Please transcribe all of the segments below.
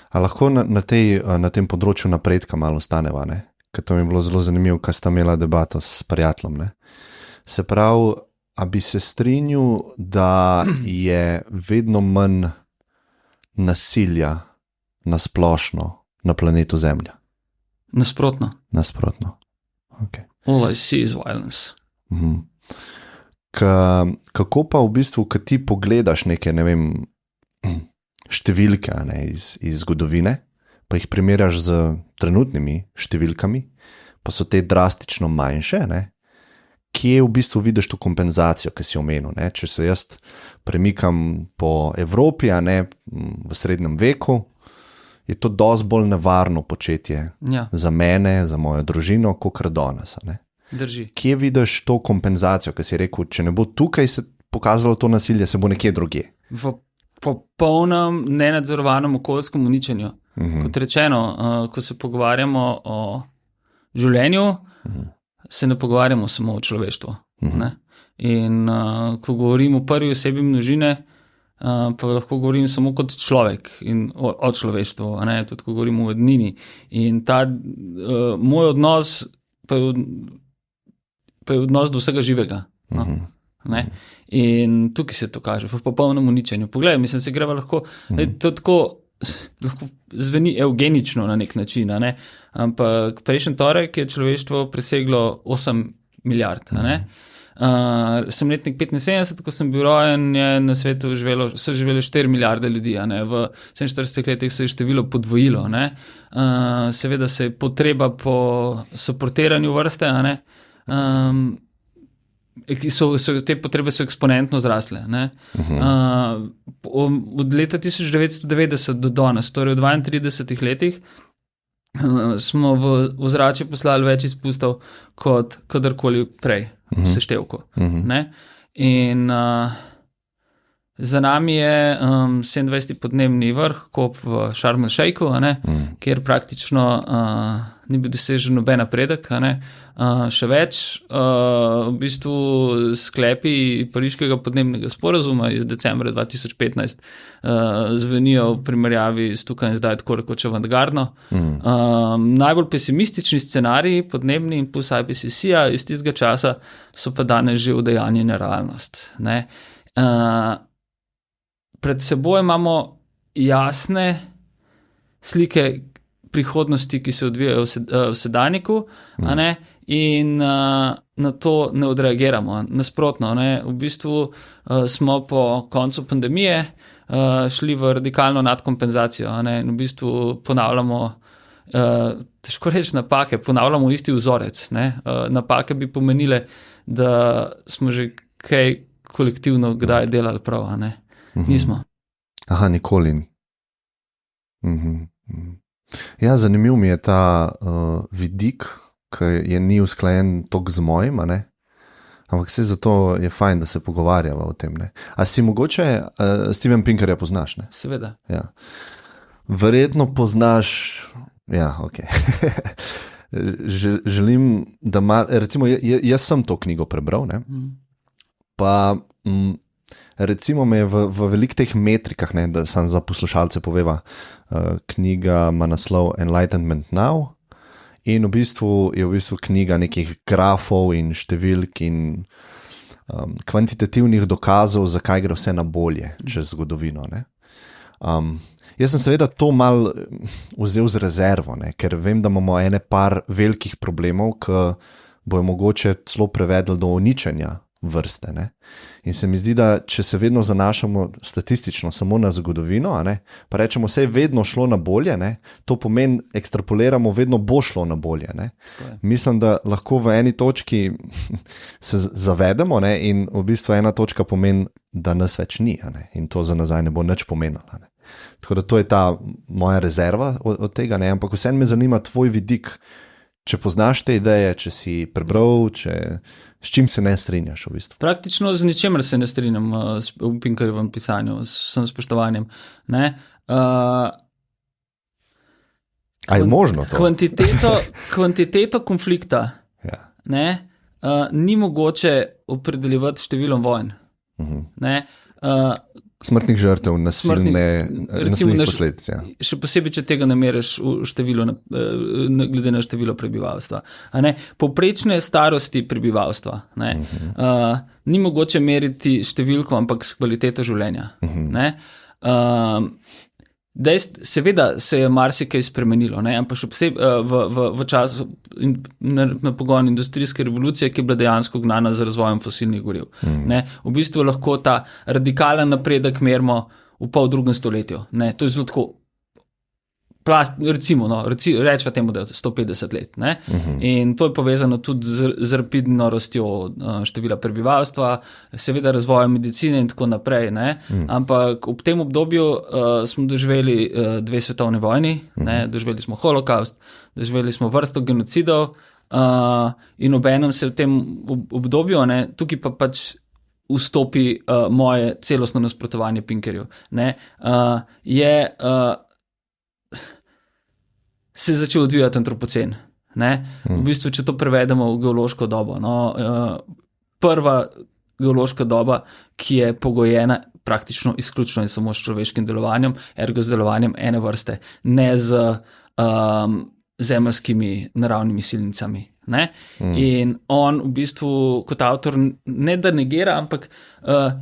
A lahko na tem področju napredka malo ostaneva, ne? Ker to mi je bilo zelo zanimivo, kaj sta imela debato s prijateljem, ne? Se pravi, a bi se strinjal, da je vedno manj nasilja na splošno na planetu Zemlja? Nasprotno. Okay. All I see is violence. Kako pa v bistvu, kad ti pogledaš neke, ne vem, številke, ne, iz zgodovine, pa jih primerjaš z trenutnimi številkami, pa so te drastično manjše, ne? Kje v bistvu vidiš to kompenzacijo, ki si omenil, ne? Če se jaz premikam po Evropi, a ne, v srednjem veku, je to dosti bolj nevarno početje za mene, za mojo družino, kakor danes, ne? Drži. Kje vidiš to kompenzacijo, ki si rekel, če ne bo tukaj se pokazalo to nasilje, se bo nekje drugje? V popolnem nenadzorovanem okoljskem uničenju. Kot rečeno, ko se pogovarjamo o življenju, se ne pogovarjamo samo o človeštvu. Ne? In ko govorim o prvi osebi množine, pa lahko govorim samo kot človek in o človeštvu, a ne? Tudi ko govorim o ednini. In ta moj odnos pa je odnos do vsega živega. No? Ne? In tukaj se to kaže, v popolnem uničenju. Poglej, mislim, se greva lahko, to tako lahko zveni evgenično na nek način, a ne? Ampak prejšnji torek je človeštvo preseglo 8 milijard. A ne? Sem letnik 75, ko sem bil rojen, je na svetu so živeli 4 milijarde ljudi, a ne? V 47 letih se je število podvojilo. Ne? Seveda se je potreba po suportiranju vrste, a ne? Te potrebe so eksponentno zrasle. Ne? Od leta 1990 do danes, torej v 32 letih, smo v ozračje poslali več izpustov kot kadarkoli prej v seštevku. Ne? In za nami je 27. podnebni vrh, COP v Sharm el Sheikhu, kjer praktično ni bil dosežen noben napredek. Še več, v bistvu sklepi Pariškega podnebnega sporazuma iz decembra 2015 zvenijo v primerjavi s tukaj in zdaj tako rekoč avantgardno. Najbolj pesimistični scenariji, podnebni impuls IPCC-a iz tistega časa, so pa danes že udejanjena realnost. Ne? Pred seboj imamo jasne slike prihodnosti, ki se odvijajo v sedanjiku, a ne? In na to ne odreagiramo. Nasprotno, ne? V bistvu smo po koncu pandemije šli v radikalno nadkompenzacijo, a ne? In v bistvu ponavljamo, težko reči napake, ponavljamo isti vzorec. Ne? Napake bi pomenile, da smo že kaj kolektivno kdaj delali prav, a ne? Nismo. Aha, nikoli. Ja, zanimiv mi je ta vidik, ki je ni usklajen toliko z mojim, a ne? Ampak vse zato je fajn, da se pogovarjava o tem, ne? A si mogoče Steven Pinkerja poznaš, ne? Seveda. Ja. Verjetno poznaš, ja, ok. Želim, da recimo, jaz sem to knjigo prebral, ne? Pa recimo me je v velikih teh metrikah, ne, da sem za poslušalce poveva, knjiga ima naslov Enlightenment Now in v bistvu je knjiga nekih grafov in številk in kvantitativnih dokazov, zakaj gre vse na bolje čez zgodovino. Ne. Jaz sem seveda to mal vzel z rezervo, ne, ker vem, da imamo par velikih problemov, ki bojo mogoče celo prevedli do uničenja vrste. Ne? In se mi zdi, da če se vedno zanašamo statistično samo na zgodovino, a ne, pa rečemo, vse je vedno šlo na bolje, ne, to pomeni, ekstrapoliramo, vedno bo šlo na bolje. Ne. Mislim, da lahko v eni točki se zavedemo, ne, in v bistvu ena točka pomeni, da nas več ni, a ne, in to za nazaj ne bo nič pomenilo. Ne. Tako da to je ta moja rezerva od tega, ne, ampak vseeno me zanima tvoj vidik, če poznaš te ideje, če si prebral, s čim se ne strinjaš v bistvu? Praktično z ničemer se ne strinjam v Pinkerjevem pisanju, s vsem spoštovanjem. Ne? A je možno to? Kvantiteto konflikta ne, ni mogoče opredeljevati številom vojn. Ne? smrtnih žrtev, nasilnih posledic. Ja. Še posebej, če tega ne meriš v številu, glede na število prebivalstva. Povprečne starosti prebivalstva. Ni mogoče meriti številko, ampak s kvaliteto življenja. Seveda se je marsikaj spremenilo, ampak še posebej v času na pogon industrijske revolucije, ki je bila dejansko gnana z razvojem fosilnih goriv. V bistvu lahko ta radikalen napredek merimo v pol drugem stoletju. To je zelo tako, recimo, rečva temu, da je 150 let. In to je povezano tudi z rapidno rastjo števila prebivalstva, seveda razvojem medicine in tako naprej. Ampak ob tem obdobju smo doživeli 2 svetovne vojni, doživeli smo holokaust, doživeli smo vrsto genocidov in obenem se v tem obdobju, tukaj pa pač vstopi moje celostno nasprotovanje Pinkerju. Se je začel odvijati antropocen. V bistvu, če to prevedemo v geološko dobo. Prva geološka doba, ki je pogojena praktično izključno in samo s človeškim delovanjem, ergo z delovanjem ene vrste, ne z zemeljskimi naravnimi silnicami. In on v bistvu kot avtor ne da negira, ampak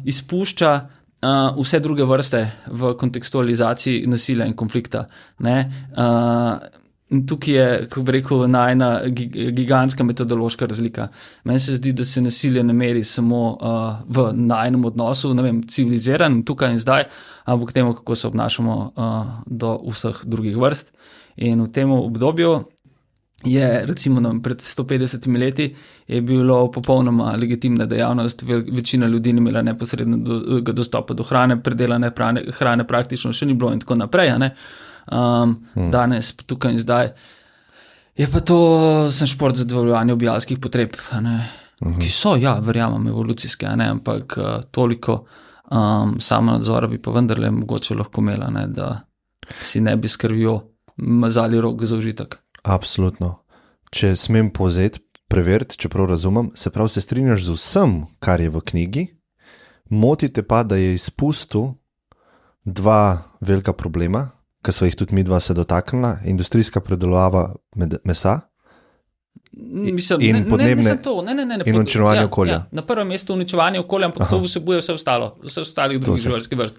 izpušča vse druge vrste v kontekstualizaciji nasilja in konflikta. In tukaj je, kako bi rekel, najna gigantska metodološka razlika. Meni se zdi, da se nasilje ne meri samo v najnem odnosu, civiliziran tukaj in zdaj, ampak temu, kako se obnašamo do vseh drugih vrst. In v tem obdobju je, recimo pred 150 leti, je bilo popolnoma legitimna dejavnost, večina ljudi ni imela neposrednega dostopa do hrane, predelane hrane praktično še ni bilo in tako naprej. Danes, tukaj in zdaj, je pa to sem šport zadovoljevanja ubijalskih potreb, ki so, verjamem, evolucijske, ampak toliko samonadzora bi pa vendarle mogoče lahko imela, da si ne bi s krvjo mazali rok za užitek. Absolutno. Če smem povzeti, preveriti, če prav razumem, se pravi, se strinjaš z vsem, kar je v knjigi, motite pa, da je izpustil 2 velika problema, ki sva jih tudi midva se dotaknila, industrijska predelava mesa in podnebne in uničevanje okolja. Na prvem mestu uničevanje okolja, ampak to vsebuje vse ostalo, vse ostalih drugih živalskih vrst.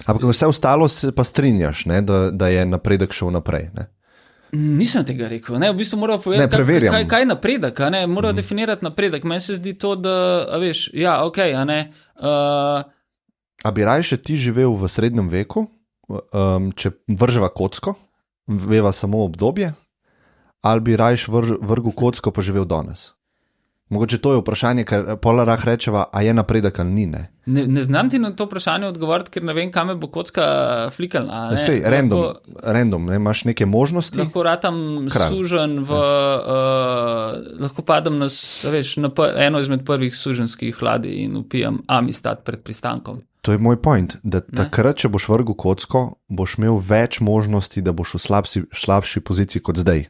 Ampak vse ostalo se pa strinjaš, da je napredek šel naprej, Nisem tega rekel. V bistvu moram povedati, kaj je napredek. Moram definirati napredek. Meni se zdi to, da, veš, okej, A bi raje še ti živel v srednjem veku, če vrževa kocko, veva samo obdobje, ali bi raje vrgel kocko pa živel danes? Mogoče to je vprašanje, ker pola rah rečeva, a je napredek ali ni, Ne znam ti na to vprašanje odgovoriti, ker ne vem, kam me bo kocka flikala. Sej, random, imaš neke možnosti. Lahko ratam sužen lahko padam na eno izmed prvih suženskih ladij in upijam Amistad pred pristankom. To je moj point, da takrat, če boš vrgel kocko, boš imel več možnosti, da boš v slabši poziciji kot zdaj.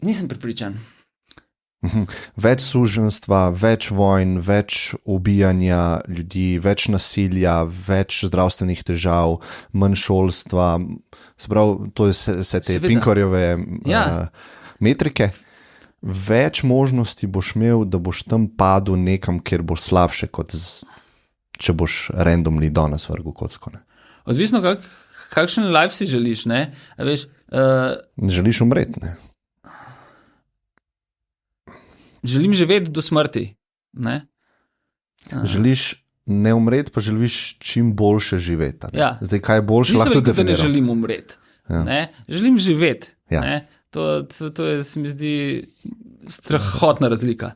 Nisem prepričan. Več suženstva, več vojn, več ubijanja ljudi, več nasilja, več zdravstvenih težav, manj šolstva, se pravi, to je vse te Pinkerjeve metrike. Več možnosti boš imel, da boš tam padel nekam, kjer bo slabše, kot če boš randomly danes vrgel kocko. Odvisno, kakšen life si želiš, Veš, želiš umreti, Želim živeti do smrti. Želiš ne umreti, pa želiš čim boljše živeti. Zdaj, kaj je boljše, lahko definiram. Nisem rekel, da ne želim umreti. Želim živeti. To je, se mi zdi, strahotna razlika.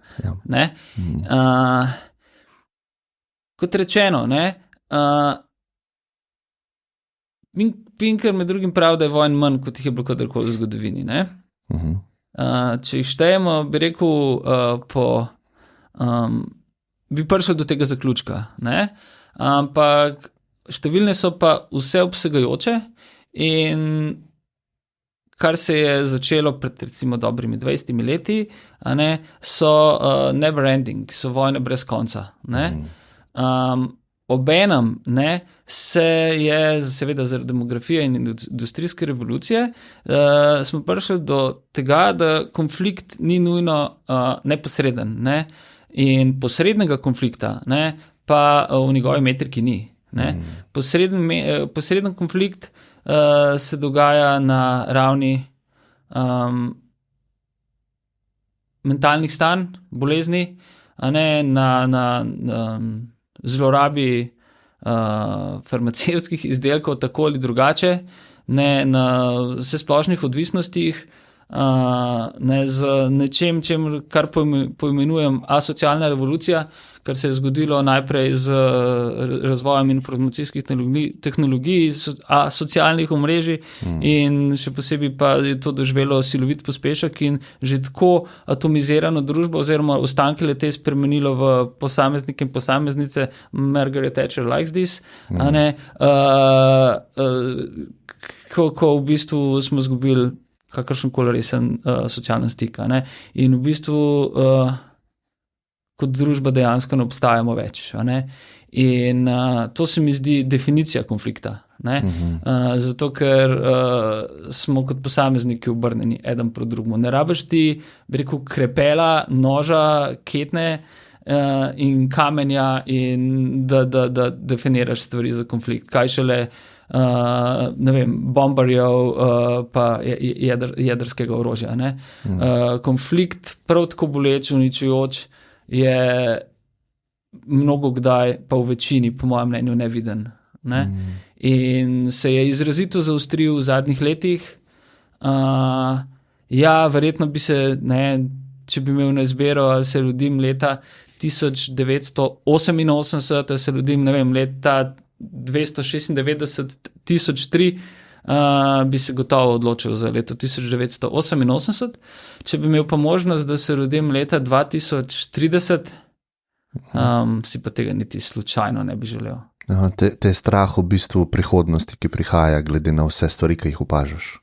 Kot rečeno, Pinker med drugim pravi, da je vojn manj, kot jih je bilo kadarkoli v zgodovini. Če jih štejemo, bi rekel, bi prišel do tega zaključka. Ampak številne so pa vseobsegajoče in kar se je začelo pred recimo dobrimi 20 leti, so never ending, so vojne brez konca. obenem se je, seveda zaradi demografije in industrijske revolucije, smo prišli do tega, da konflikt ni nujno neposreden, in posrednega konflikta, pa v njegovi metriki ni. Posreden konflikt se dogaja na ravni mentalnih stanj, bolezni, na zlorabi farmacevtskih izdelkov tako ali drugače, na vsesplošnih odvisnostih, z nečem, kar poimenujem asocialna revolucija, kar se je zgodilo najprej z razvojem informacijskih tehnologij, socialnih omrežij in še posebej pa je to doživelo silovit pospešek in že tako atomizirano družbo oziroma ostanke le-te spremenilo v posameznike in posameznice. Margaret Thatcher likes this, ko v bistvu smo izgubili kakršenkoli resen socialni stik. In v bistvu kot družba dejansko ne obstajamo več. In to se mi zdi definicija konflikta. Zato, ker smo kot posamezniki obrnjeni eden proti drugemu. Ne rabiš ti, bi rekel, krepela, noža, ketne in kamenja in da definiraš stvari za konflikt. Kaj šele bombarjev pa jedrskega orožja. Konflikt prav tako boleč, uničujoč je mnogo kdaj, pa v večini, po mojem mnenju, neviden. In se je izrazito zaostril v zadnjih letih. Verjetno bi se, če bi imel na izbiro, ali se rodim leta 1988, ali se rodim, leta 296 1003, bi se gotovo odločil za leto 1988. Če bi imel pa možnost, da se rodim leta 2030, si pa tega niti slučajno ne bi želel. Te je strah v bistvu prihodnosti, ki prihaja, glede na vse stvari, ki jih opažaš?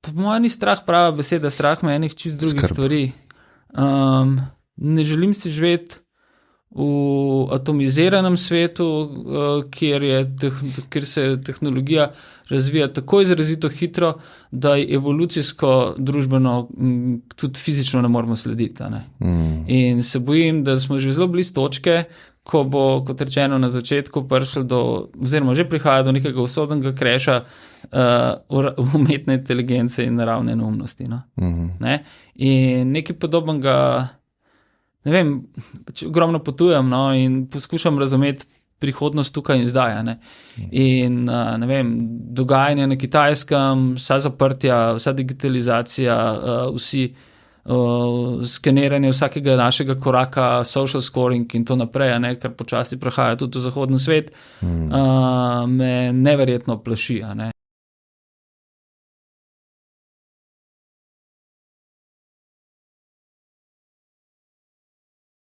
Po mojem ni strah prava beseda, strah me enih čist drugih stvari. Ne želim si živeti v atomiziranem svetu, kjer se tehnologija razvija tako izrazito hitro, da evolucijsko, družbeno, tudi fizično ne moremo slediti. In se bojim, da smo že zelo blizu točke, ko bo, kot rečeno na začetku, prišlo oziroma že prihaja do nekega usodnega kreša umetne inteligence in naravne neumnosti. In nekaj podobnega. Ne vem, ogromno potujem in poskušam razumeti prihodnost tukaj in zdaj. In dogajanje na Kitajskem, vsa zaprtja, vsa digitalizacija, vsi skeniranje vsakega našega koraka, social scoring in to naprej, kar počasi prihaja tudi v zahodni svet, me neverjetno plaši.